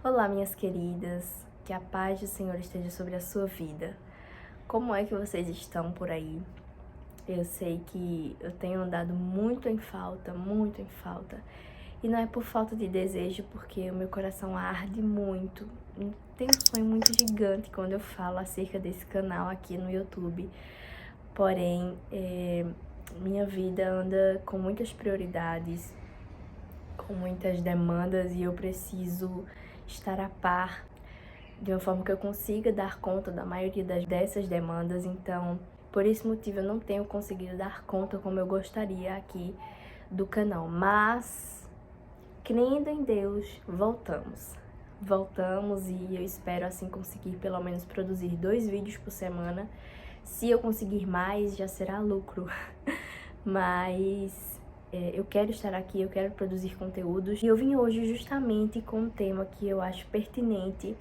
Olá, minhas queridas, que a paz do Senhor esteja sobre a sua vida. Como é que vocês estão por aí? Eu sei que eu tenho andado muito em falta, E não é por falta de desejo, porque o meu coração arde muito. Tem um sonho muito gigante quando eu falo acerca desse canal aqui no YouTube. Porém, minha vida anda com muitas prioridades, com muitas demandas, e eu preciso estar a par de uma forma que eu consiga dar conta da maioria dessas demandas. Então, por esse motivo, eu não tenho conseguido dar conta como eu gostaria aqui do canal. Mas, crendo em Deus, voltamos, e eu espero assim conseguir pelo menos produzir 2 vídeos por semana. Se eu conseguir mais, já será lucro. Mas eu quero estar aqui, eu quero produzir conteúdos. E eu vim hoje justamente com um tema que eu acho pertinente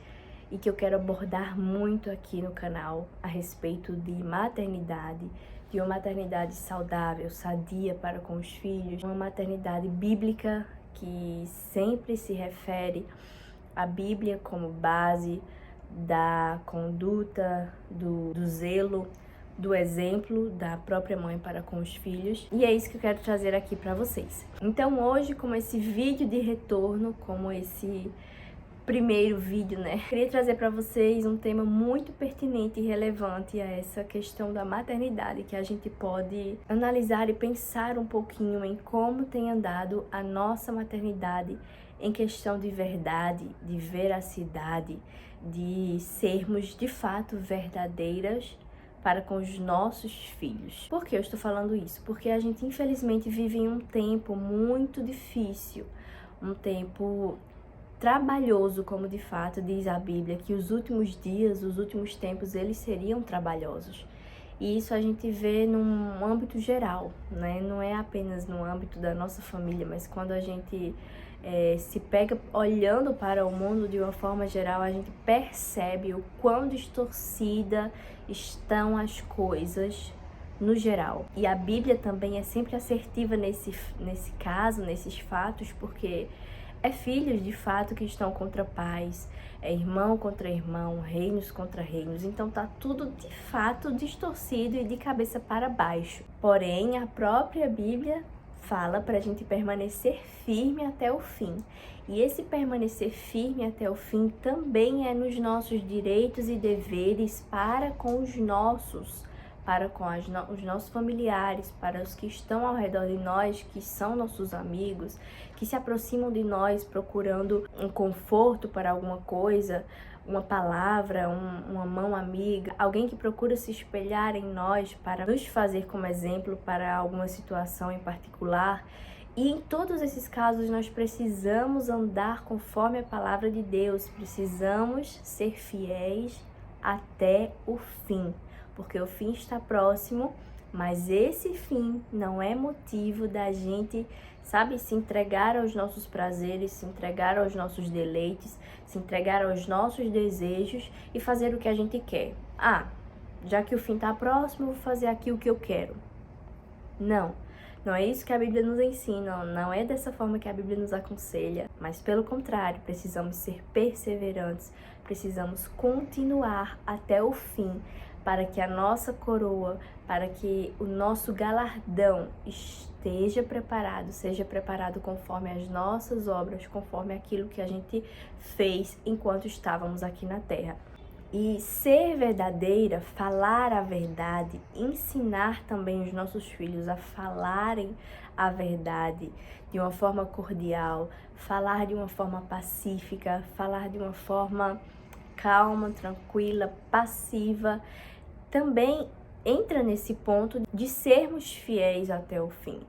e que eu quero abordar muito aqui no canal a respeito de maternidade, de uma maternidade saudável, sadia para com os filhos, uma maternidade bíblica que sempre se refere à Bíblia como base da conduta, do zelo, do exemplo da própria mãe para com os filhos. E é isso que eu quero trazer aqui para vocês. Então hoje, como esse vídeo de retorno, como esse primeiro vídeo, queria trazer para vocês um tema muito pertinente e relevante a essa questão da maternidade, que a gente pode analisar e pensar um pouquinho em como tem andado a nossa maternidade em questão de verdade, de veracidade, de sermos de fato verdadeiras para com os nossos filhos. Por que eu estou falando isso? Porque a gente infelizmente vive em um tempo muito difícil, um tempo trabalhoso, como de fato diz a Bíblia, que os últimos dias, os últimos tempos, eles seriam trabalhosos. E isso a gente vê num âmbito geral, Não é apenas no âmbito da nossa família, mas quando a gente se pega olhando para o mundo de uma forma geral, a gente percebe o quão distorcida estão as coisas no geral. E a Bíblia também é sempre assertiva nesse caso, nesses fatos, porque é filhos de fato que estão contra pais, é irmão contra irmão, reinos contra reinos. Então tá tudo de fato distorcido e de cabeça para baixo. Porém, a própria Bíblia fala para a gente permanecer firme até o fim. E esse permanecer firme até o fim também é nos nossos direitos e deveres para com os nossos os nossos familiares, para os que estão ao redor de nós, que são nossos amigos, que se aproximam de nós procurando um conforto para alguma coisa, uma palavra, uma mão amiga, alguém que procura se espelhar em nós para nos fazer como exemplo para alguma situação em particular. E em todos esses casos nós precisamos andar conforme a palavra de Deus, precisamos ser fiéis até o fim, porque o fim está próximo, mas esse fim não é motivo da gente, se entregar aos nossos prazeres, se entregar aos nossos deleites, se entregar aos nossos desejos e fazer o que a gente quer. Já que o fim está próximo, eu vou fazer aqui o que eu quero. Não é isso que a Bíblia nos ensina, não é dessa forma que a Bíblia nos aconselha, mas pelo contrário, precisamos ser perseverantes, precisamos continuar até o fim, para que a nossa coroa, para que o nosso galardão esteja preparado, seja preparado conforme as nossas obras, conforme aquilo que a gente fez enquanto estávamos aqui na terra. E ser verdadeira, falar a verdade, ensinar também os nossos filhos a falarem a verdade de uma forma cordial, falar de uma forma pacífica, falar de uma forma calma, tranquila, passiva, também entra nesse ponto de sermos fiéis até o fim.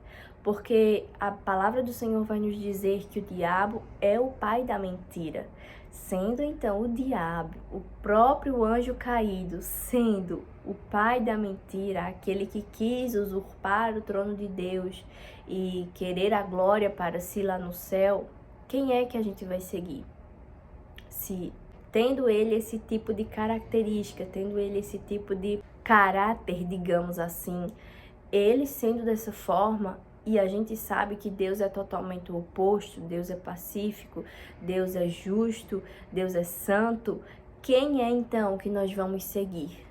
Porque a palavra do Senhor vai nos dizer que o diabo é o pai da mentira. Sendo então o diabo, o próprio anjo caído, sendo o pai da mentira, aquele que quis usurpar o trono de Deus e querer a glória para si lá no céu, quem é que a gente vai seguir? Se tendo ele esse tipo de característica, tendo ele esse tipo de caráter, digamos assim, ele sendo dessa forma, e a gente sabe que Deus é totalmente o oposto, Deus é pacífico, Deus é justo, Deus é santo, quem é então que nós vamos seguir?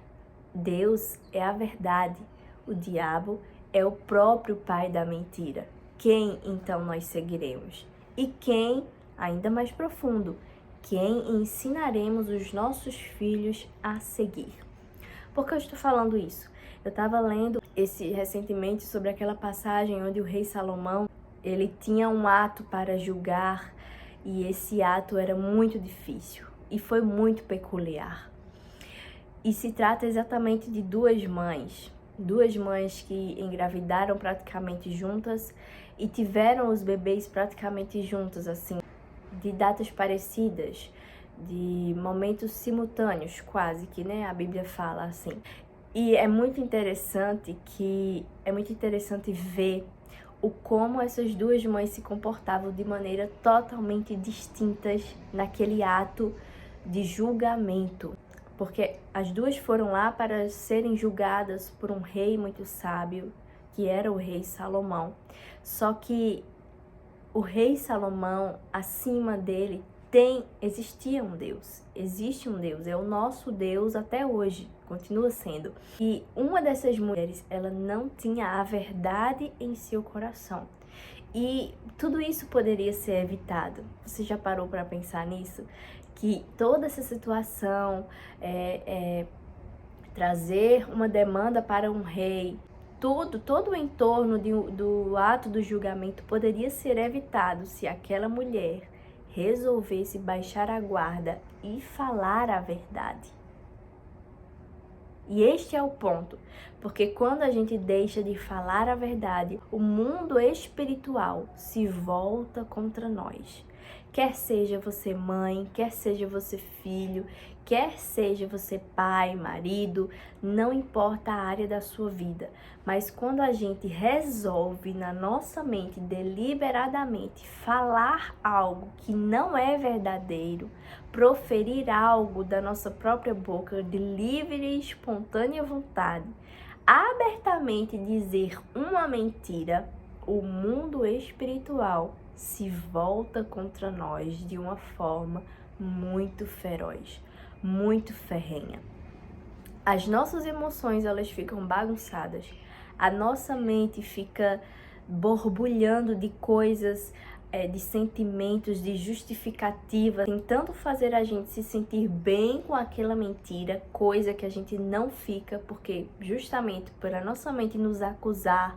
Deus é a verdade, o diabo é o próprio pai da mentira. Quem então nós seguiremos? E quem, ainda mais profundo, quem ensinaremos os nossos filhos a seguir? Por que eu estou falando isso? Eu estava lendo recentemente sobre aquela passagem onde o rei Salomão, ele tinha um ato para julgar e esse ato era muito difícil e foi muito peculiar. E se trata exatamente de duas mães que engravidaram praticamente juntas e tiveram os bebês praticamente juntas, assim, de datas parecidas, de momentos simultâneos, quase que, né? A Bíblia fala assim. E é muito interessante ver como essas duas mães se comportavam de maneira totalmente distintas naquele ato de julgamento. Porque as duas foram lá para serem julgadas por um rei muito sábio, que era o rei Salomão. Só que o rei Salomão, acima dele, existe um Deus, é o nosso Deus até hoje, continua sendo. E uma dessas mulheres, ela não tinha a verdade em seu coração. E tudo isso poderia ser evitado. Você já parou para pensar nisso? Que toda essa situação, trazer uma demanda para um rei, todo o entorno do ato do julgamento poderia ser evitado se aquela mulher resolvesse baixar a guarda e falar a verdade. E este é o ponto, porque quando a gente deixa de falar a verdade, o mundo espiritual se volta contra nós. Quer seja você mãe, quer seja você filho, quer seja você pai, marido, não importa a área da sua vida. Mas quando a gente resolve na nossa mente deliberadamente falar algo que não é verdadeiro, proferir algo da nossa própria boca de livre e espontânea vontade, abertamente dizer uma mentira, o mundo espiritual se volta contra nós de uma forma muito feroz, muito ferrenha. As nossas emoções, elas ficam bagunçadas. A nossa mente fica borbulhando de coisas, de sentimentos, de justificativas, tentando fazer a gente se sentir bem com aquela mentira, coisa que a gente não fica, porque justamente por a nossa mente nos acusar,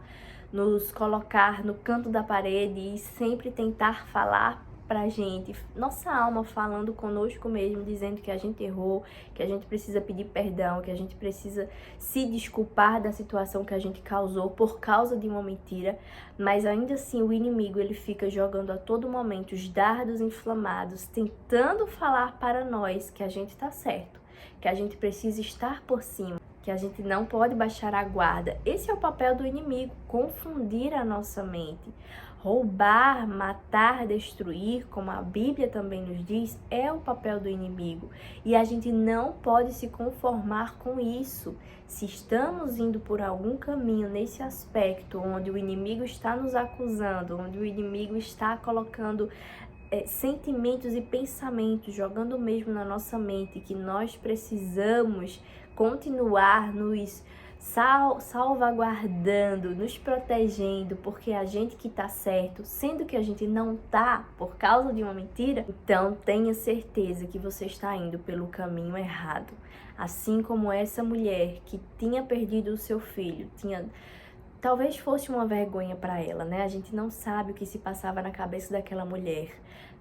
nos colocar no canto da parede e sempre tentar falar pra gente, nossa alma falando conosco mesmo, dizendo que a gente errou, que a gente precisa pedir perdão, que a gente precisa se desculpar da situação que a gente causou por causa de uma mentira, mas ainda assim o inimigo, ele fica jogando a todo momento os dardos inflamados, tentando falar para nós que a gente tá certo, que a gente precisa estar por cima, que a gente não pode baixar a guarda. Esse é o papel do inimigo, confundir a nossa mente. Roubar, matar, destruir, como a Bíblia também nos diz, é o papel do inimigo. E a gente não pode se conformar com isso. Se estamos indo por algum caminho nesse aspecto, onde o inimigo está nos acusando, onde o inimigo está colocando sentimentos e pensamentos, jogando mesmo na nossa mente, que nós precisamos continuar nos salvaguardando, nos protegendo, porque a gente que tá certo, sendo que a gente não tá por causa de uma mentira, então tenha certeza que você está indo pelo caminho errado. Assim como essa mulher que tinha perdido o seu filho, talvez fosse uma vergonha para ela, né? A gente não sabe o que se passava na cabeça daquela mulher.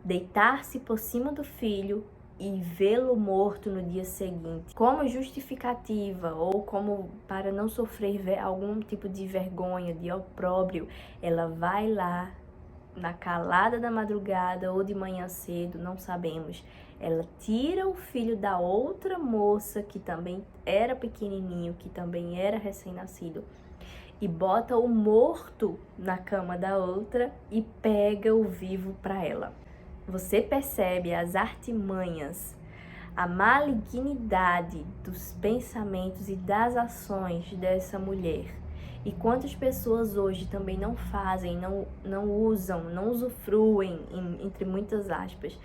Deitar-se por cima do filho e vê-lo morto no dia seguinte, como justificativa ou como para não sofrer algum tipo de vergonha, de opróbrio, ela vai lá na calada da madrugada ou de manhã cedo, não sabemos. Ela tira o filho da outra moça que também era pequenininho, que também era recém-nascido, e bota o morto na cama da outra e pega o vivo para ela. Você percebe as artimanhas, a malignidade dos pensamentos e das ações dessa mulher. E quantas pessoas hoje também não fazem, não usam, não usufruem, entre muitas aspas,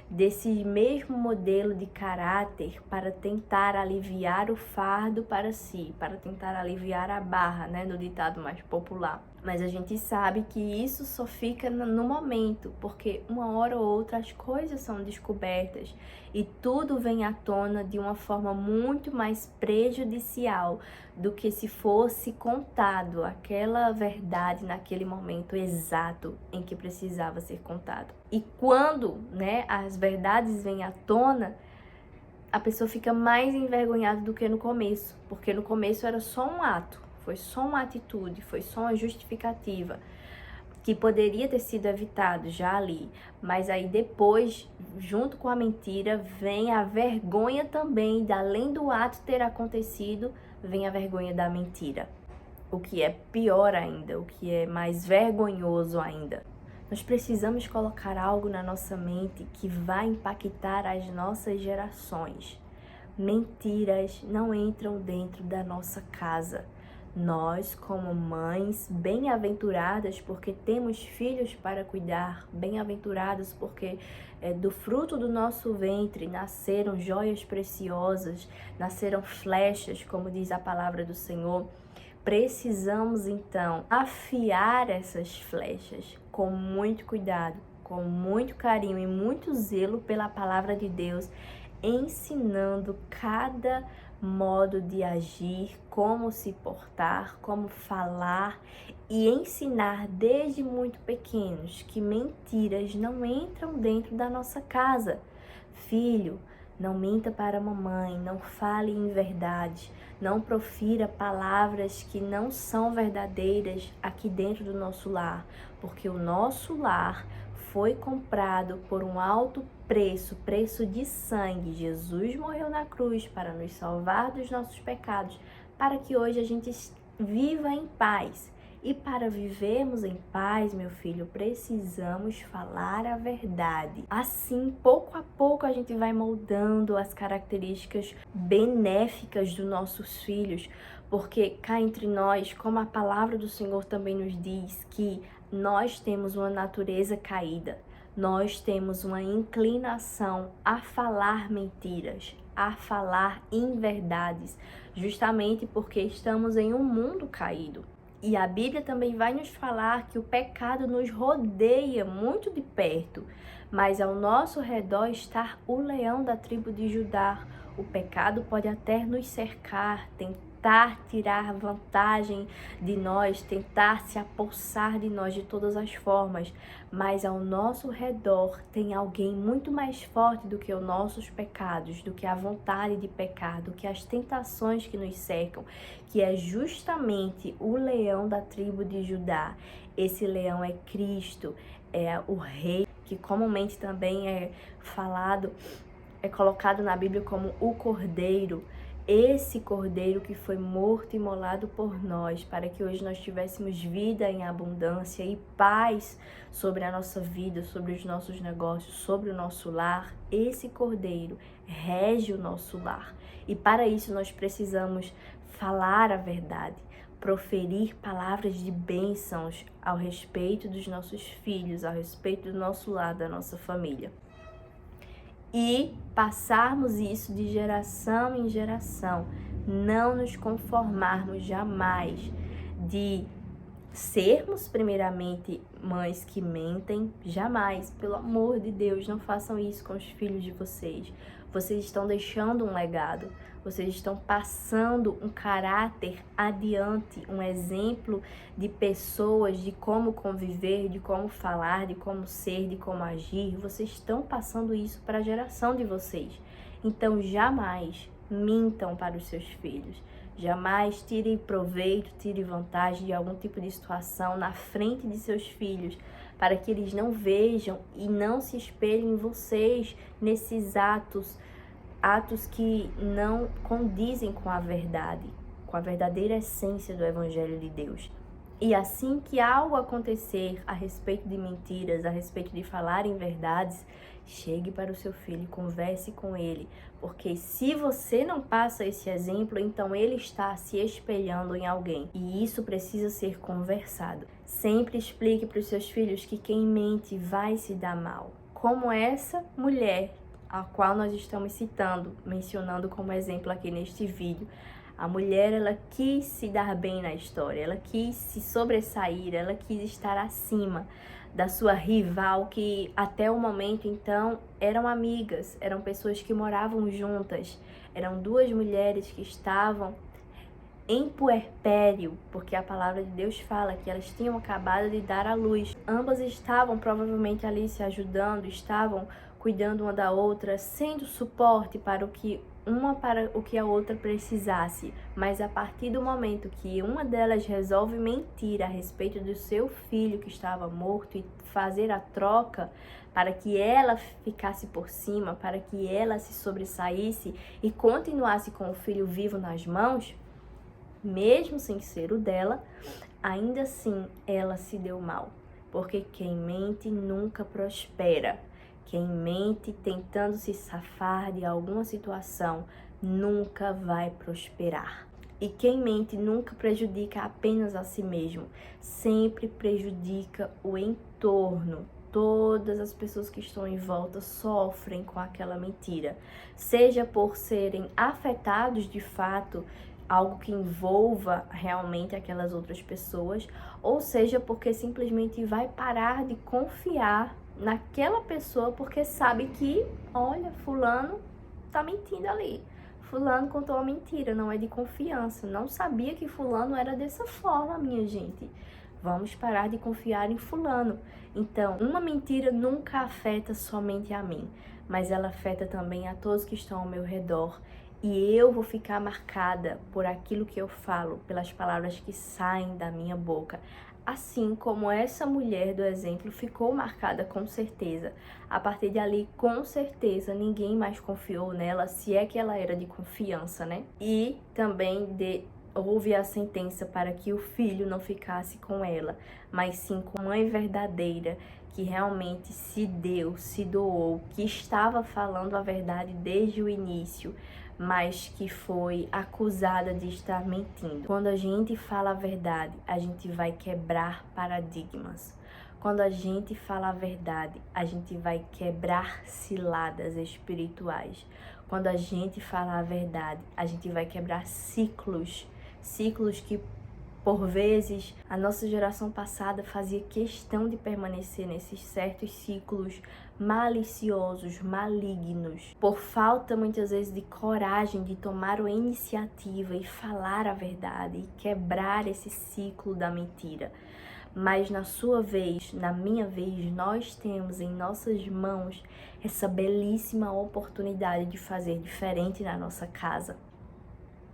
desse mesmo modelo de caráter para tentar aliviar o fardo para si, para tentar aliviar a barra, né, no ditado mais popular. Mas a gente sabe que isso só fica no momento, porque uma hora ou outra as coisas são descobertas e tudo vem à tona de uma forma muito mais prejudicial do que se fosse contado aquela verdade naquele momento exato em que precisava ser contado. E quando, né, as verdades vêm à tona, a pessoa fica mais envergonhada do que no começo, porque no começo era só um ato. Foi só uma atitude, foi só uma justificativa que poderia ter sido evitado já ali. Mas aí depois, junto com a mentira, vem a vergonha também, além do ato ter acontecido, vem a vergonha da mentira. O que é pior ainda, o que é mais vergonhoso ainda. Nós precisamos colocar algo na nossa mente que vai impactar as nossas gerações. Mentiras não entram dentro da nossa casa. Nós, como mães, bem-aventuradas porque temos filhos para cuidar, bem-aventuradas porque do fruto do nosso ventre nasceram joias preciosas, nasceram flechas, como diz a palavra do Senhor. Precisamos então afiar essas flechas com muito cuidado, com muito carinho e muito zelo pela palavra de Deus, ensinando cada modo de agir, como se portar, como falar e ensinar desde muito pequenos que mentiras não entram dentro da nossa casa. Filho, não minta para a mamãe, não fale em verdade, não profira palavras que não são verdadeiras aqui dentro do nosso lar, porque o nosso lar foi comprado por um alto preço, preço de sangue. Jesus morreu na cruz para nos salvar dos nossos pecados, para que hoje a gente viva em paz. E para vivermos em paz, meu filho, precisamos falar a verdade. Assim, pouco a pouco, a gente vai moldando as características benéficas dos nossos filhos, porque cá entre nós, como a palavra do Senhor também nos diz, que nós temos uma natureza caída, nós temos uma inclinação a falar mentiras, a falar inverdades, justamente porque estamos em um mundo caído. E a Bíblia também vai nos falar que o pecado nos rodeia muito de perto, mas ao nosso redor está o leão da tribo de Judá. O pecado pode até nos cercar, tentar tirar vantagem de nós, tentar se apossar de nós de todas as formas, mas ao nosso redor tem alguém muito mais forte do que os nossos pecados, do que a vontade de pecar, do que as tentações que nos cercam, que é justamente o leão da tribo de Judá. Esse leão é Cristo, é o rei, que comumente também é falado, é colocado na Bíblia como o Cordeiro. Esse Cordeiro que foi morto e imolado por nós, para que hoje nós tivéssemos vida em abundância e paz sobre a nossa vida, sobre os nossos negócios, sobre o nosso lar. Esse Cordeiro rege o nosso lar. E para isso nós precisamos falar a verdade, proferir palavras de bênçãos ao respeito dos nossos filhos, ao respeito do nosso lar, da nossa família. E passarmos isso de geração em geração, não nos conformarmos jamais de sermos primeiramente mães que mentem, jamais, pelo amor de Deus, não façam isso com os filhos de vocês. Vocês estão deixando um legado, vocês estão passando um caráter adiante, um exemplo de pessoas, de como conviver, de como falar, de como ser, de como agir. Vocês estão passando isso para a geração de vocês. Então, jamais mintam para os seus filhos. Jamais tirem proveito, tirem vantagem de algum tipo de situação na frente de seus filhos, para que eles não vejam e não se espelhem em vocês nesses atos que não condizem com a verdade, com a verdadeira essência do Evangelho de Deus. E assim que algo acontecer a respeito de mentiras, a respeito de falar em verdades, chegue para o seu filho e converse com ele, porque se você não passa esse exemplo, então ele está se espelhando em alguém, e isso precisa ser conversado. Sempre explique para os seus filhos que quem mente vai se dar mal, como essa mulher a qual nós estamos mencionando como exemplo aqui neste vídeo. A mulher, ela quis se dar bem na história, ela quis se sobressair, ela quis estar acima da sua rival, que até o momento, então, eram amigas, eram pessoas que moravam juntas, eram duas mulheres que estavam em puerpério, porque a palavra de Deus fala que elas tinham acabado de dar à luz. Ambas estavam provavelmente ali se ajudando, estavam cuidando uma da outra, sendo suporte para o que a outra precisasse. Mas a partir do momento que uma delas resolve mentir a respeito do seu filho que estava morto e fazer a troca para que ela ficasse por cima, para que ela se sobressaísse e continuasse com o filho vivo nas mãos, mesmo sem ser o dela, ainda assim ela se deu mal. Porque quem mente nunca prospera. Quem mente tentando se safar de alguma situação nunca vai prosperar. E quem mente nunca prejudica apenas a si mesmo, sempre prejudica o entorno. Todas as pessoas que estão em volta sofrem com aquela mentira, seja por serem afetados de fato, algo que envolva realmente aquelas outras pessoas, ou seja porque simplesmente vai parar de confiar naquela pessoa porque sabe que, olha, fulano tá mentindo ali. Fulano contou uma mentira, não é de confiança. Não sabia que fulano era dessa forma, minha gente. Vamos parar de confiar em fulano. Então, uma mentira nunca afeta somente a mim, mas ela afeta também a todos que estão ao meu redor. E eu vou ficar marcada por aquilo que eu falo, pelas palavras que saem da minha boca. Assim como essa mulher do exemplo ficou marcada com certeza. A partir de ali, com certeza, ninguém mais confiou nela, se é que ela era de confiança, né? E também houve a sentença para que o filho não ficasse com ela, mas sim com a mãe verdadeira, que realmente se deu, se doou, que estava falando a verdade desde o início, mas que foi acusada de estar mentindo. Quando a gente fala a verdade, a gente vai quebrar paradigmas. Quando a gente fala a verdade, a gente vai quebrar ciladas espirituais. Quando a gente fala a verdade, a gente vai quebrar ciclos que por vezes a nossa geração passada fazia questão de permanecer nesses certos ciclos maliciosos, malignos, por falta muitas vezes de coragem de tomar a iniciativa e falar a verdade e quebrar esse ciclo da mentira. Mas na sua vez, na minha vez, nós temos em nossas mãos essa belíssima oportunidade de fazer diferente na nossa casa.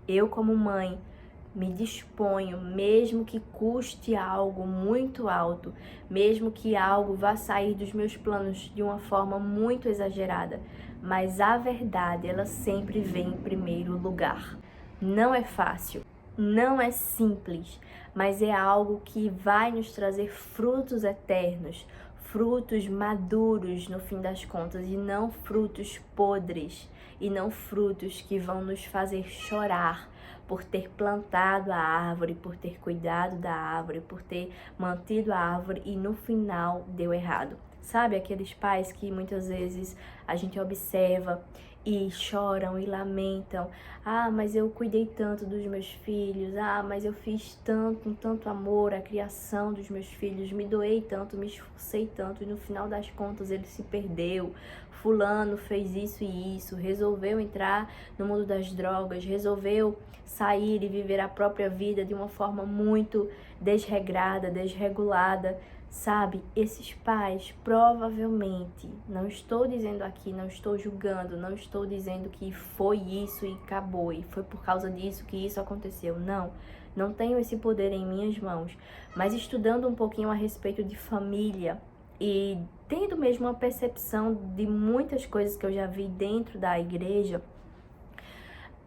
Eu, como mãe, me disponho, mesmo que custe algo muito alto, mesmo que algo vá sair dos meus planos de uma forma muito exagerada, mas a verdade, ela sempre vem em primeiro lugar. Não é fácil, não é simples, mas é algo que vai nos trazer frutos eternos, frutos maduros no fim das contas, e não frutos podres, e não frutos que vão nos fazer chorar por ter plantado a árvore, por ter cuidado da árvore, por ter mantido a árvore e no final deu errado. Sabe aqueles pais que muitas vezes a gente observa e choram e lamentam: ah, mas eu cuidei tanto dos meus filhos, ah, mas eu fiz tanto, com tanto amor a criação dos meus filhos, me doei tanto, me esforcei tanto e no final das contas ele se perdeu. Fulano fez isso e isso, resolveu entrar no mundo das drogas, resolveu sair e viver a própria vida de uma forma muito desregrada, desregulada. Sabe, esses pais provavelmente, não estou dizendo aqui, não estou julgando, não estou dizendo que foi isso e acabou, e foi por causa disso que isso aconteceu. Não tenho esse poder em minhas mãos, mas estudando um pouquinho a respeito de família e tendo mesmo uma percepção de muitas coisas que eu já vi dentro da igreja,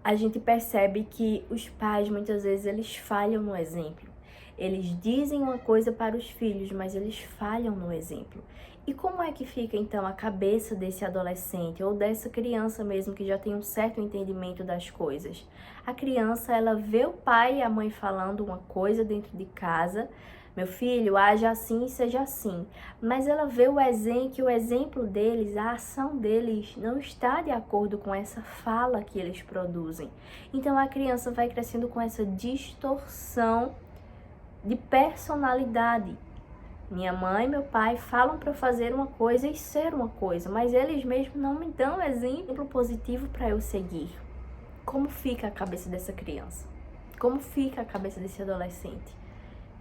a gente percebe que os pais muitas vezes eles falham no exemplo. Eles dizem uma coisa para os filhos, mas eles falham no exemplo. E como é que fica então a cabeça desse adolescente ou dessa criança mesmo que já tem um certo entendimento das coisas? A criança, ela vê o pai e a mãe falando uma coisa dentro de casa: meu filho, haja assim e seja assim. Mas ela vê que o exemplo deles, a ação deles não está de acordo com essa fala que eles produzem. Então a criança vai crescendo com essa distorção de personalidade. Minha mãe e meu pai falam para eu fazer uma coisa e ser uma coisa, mas eles mesmos não me dão exemplo positivo para eu seguir. Como fica a cabeça dessa criança? Como fica a cabeça desse adolescente?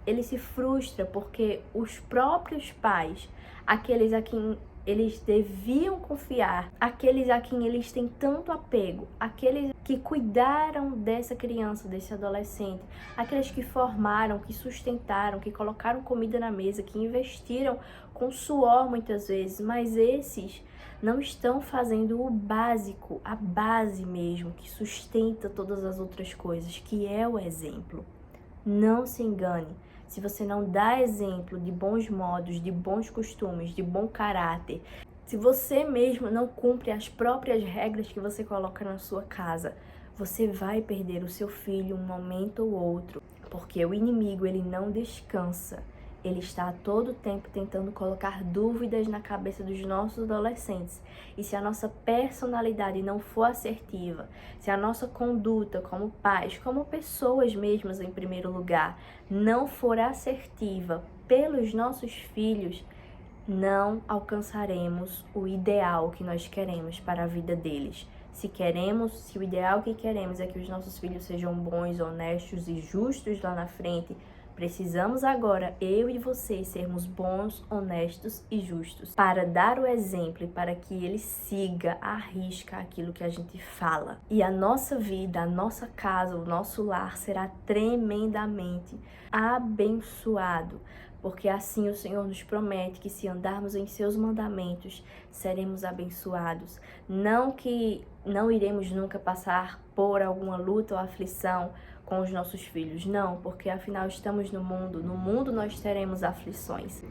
Ele se frustra porque os próprios pais, aqueles a quem eles deviam confiar, aqueles a quem eles têm tanto apego, aqueles que cuidaram dessa criança, desse adolescente, aqueles que formaram, que sustentaram, que colocaram comida na mesa, que investiram com suor muitas vezes, mas esses não estão fazendo o básico, a base mesmo, que sustenta todas as outras coisas, que é o exemplo. Não se engane. Se você não dá exemplo de bons modos, de bons costumes, de bom caráter, se você mesmo não cumpre as próprias regras que você coloca na sua casa, você vai perder o seu filho um momento ou outro, porque o inimigo, ele não descansa. Ele está a todo tempo tentando colocar dúvidas na cabeça dos nossos adolescentes. E se a nossa personalidade não for assertiva, se a nossa conduta como pais, como pessoas mesmas em primeiro lugar, não for assertiva pelos nossos filhos, não alcançaremos o ideal que nós queremos para a vida deles. Se o ideal que queremos é que os nossos filhos sejam bons, honestos e justos lá na frente, precisamos agora, eu e você, sermos bons, honestos e justos para dar o exemplo e para que ele siga à risca aquilo que a gente fala. E a nossa vida, a nossa casa, o nosso lar será tremendamente abençoado, porque assim o Senhor nos promete que se andarmos em seus mandamentos, seremos abençoados. Não que não iremos nunca passar por alguma luta ou aflição com os nossos filhos, não, porque afinal estamos no mundo nós teremos aflições.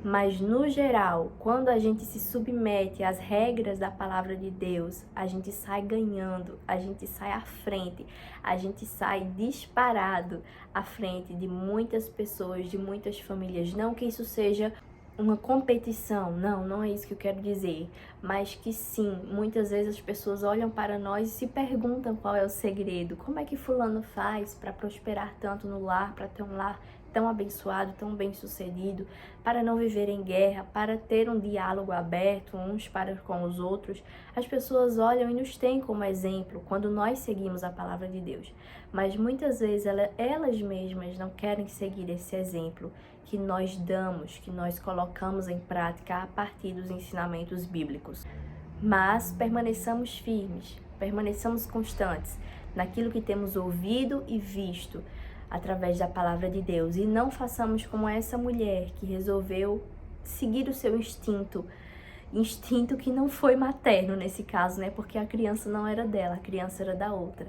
Mas no geral, quando a gente se submete às regras da palavra de Deus, a gente sai ganhando, a gente sai à frente, a gente sai disparado à frente de muitas pessoas, de muitas famílias. Não que isso seja uma competição, não é isso que eu quero dizer, mas que sim, muitas vezes as pessoas olham para nós e se perguntam qual é o segredo, como é que fulano faz para prosperar tanto no lar, para ter um lar tão abençoado, tão bem sucedido, para não viver em guerra, para ter um diálogo aberto uns para com os outros. As pessoas olham e nos têm como exemplo quando nós seguimos a palavra de Deus, mas muitas vezes elas mesmas não querem seguir esse exemplo que nós damos, que nós colocamos em prática a partir dos ensinamentos bíblicos. Mas permaneçamos firmes, permaneçamos constantes naquilo que temos ouvido e visto através da palavra de Deus, e não façamos como essa mulher que resolveu seguir o seu instinto que não foi materno nesse caso, né? Porque a criança não era dela, a criança era da outra,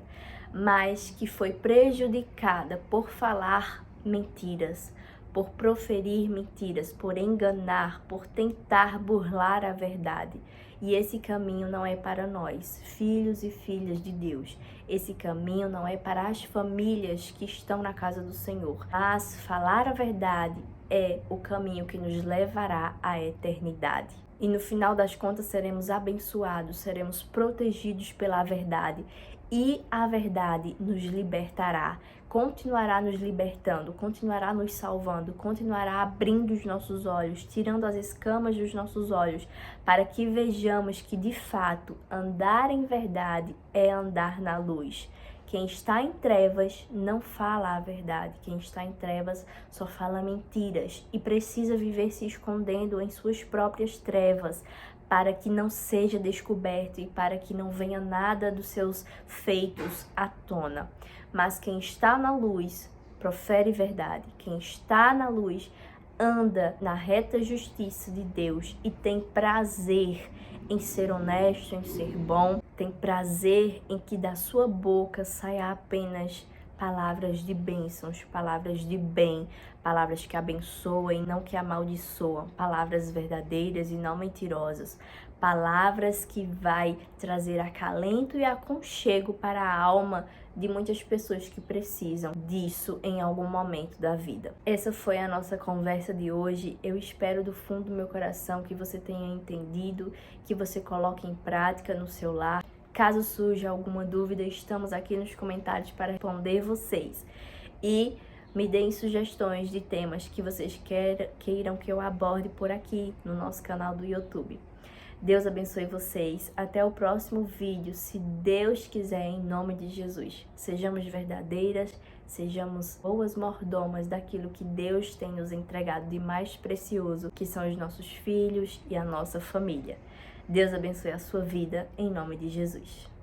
mas que foi prejudicada por falar mentiras, por proferir mentiras, por enganar, por tentar burlar a verdade. E esse caminho não é para nós, filhos e filhas de Deus. Esse caminho não é para as famílias que estão na casa do Senhor. Mas falar a verdade é o caminho que nos levará à eternidade. E no final das contas seremos abençoados, seremos protegidos pela verdade. E a verdade nos libertará, continuará nos libertando, continuará nos salvando, continuará abrindo os nossos olhos, tirando as escamas dos nossos olhos, para que vejamos que, de fato, andar em verdade é andar na luz. Quem está em trevas não fala a verdade, quem está em trevas só fala mentiras e precisa viver se escondendo em suas próprias trevas, para que não seja descoberto e para que não venha nada dos seus feitos à tona. Mas quem está na luz profere verdade. Quem está na luz anda na reta justiça de Deus e tem prazer em ser honesto, em ser bom, tem prazer em que da sua boca saia apenas palavras de bênçãos, palavras de bem, palavras que abençoam e não que amaldiçoam, palavras verdadeiras e não mentirosas, palavras que vai trazer acalento e aconchego para a alma de muitas pessoas que precisam disso em algum momento da vida. Essa foi a nossa conversa de hoje. Eu espero do fundo do meu coração que você tenha entendido, que você coloque em prática no seu lar. Caso surja alguma dúvida, estamos aqui nos comentários para responder vocês. E me deem sugestões de temas que vocês queiram que eu aborde por aqui no nosso canal do YouTube. Deus abençoe vocês. Até o próximo vídeo, se Deus quiser, em nome de Jesus. Sejamos verdadeiras, sejamos boas mordomas daquilo que Deus tem nos entregado de mais precioso, que são os nossos filhos e a nossa família. Deus abençoe a sua vida, em nome de Jesus.